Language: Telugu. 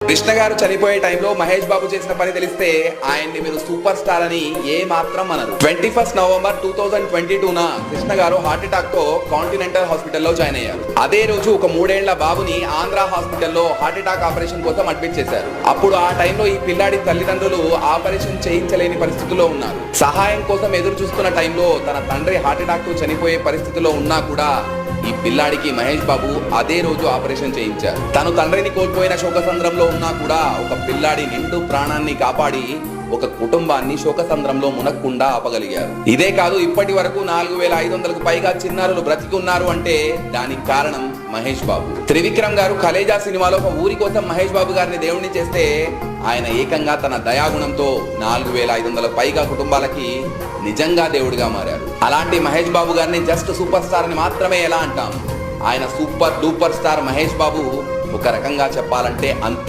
కృష్ణ గారు చనిపోయే టైంలో మహేష్ బాబు చేసిన పని తెలిస్తే ఆయన్ని మీరు సూపర్ స్టార్ అని ఏ మాత్రం అనరు. 21 నవంబర్ 2022న కృష్ణ గారు హార్ట్ అటాక్ తో కాంటినెంటల్ హాస్పిటల్లో జాయిన్ అయ్యారు. అదే రోజు ఒక 3 ఏళ్ల బాబుని ఆంధ్ర హాస్పిటల్లో హార్ట్ అటాక్ ఆపరేషన్ కోసం అడ్మిట్ చేశారు. అప్పుడు ఆ టైంలో ఈ పిల్లాడి తల్లిదండ్రులు ఆపరేషన్ చేయించలేని పరిస్థితిలో ఉన్నారు. సహాయం కోసం ఎదురు చూస్తున్న టైంలో తన తండ్రి హార్ట్ అటాక్ తో చనిపోయే పరిస్థితిలో ఉన్నా కూడా ఈ పిల్లాడికి మహేష్ బాబు అదే రోజు ఆపరేషన్ చేయించారు. తను తండ్రిని కోల్పోయిన శోకసంద్రంలో ఉన్నా కూడా ఒక పిల్లాడి నిండు ప్రాణాన్ని కాపాడి ఒక కుటుంబాన్ని శోకసంద్రంలో మునక్కుండా ఆపగలిగారు. ఇదే కాదు, ఇప్పటి వరకు 4500కు పైగా చిన్నారులు బ్రతికి ఉన్నారు అంటే దానికి కారణం మహేష్ బాబు. త్రివిక్రమ్ గారు కలేజా సినిమాలో ఒక ఊరి కోసం మహేష్ బాబు గారిని దేవుణ్ణి చేస్తే ఆయన ఏకంగా తన దయాగుణంతో 4500 పైగా కుటుంబాలకి నిజంగా దేవుడిగా మారారు. అలాంటి మహేష్ బాబు గారిని జస్ట్ సూపర్ స్టార్ అని మాత్రమే ఎలా అంటాం? ఆయన super duper star Mahesh Babu ఒక రకంగా చెప్పాలంటే అంత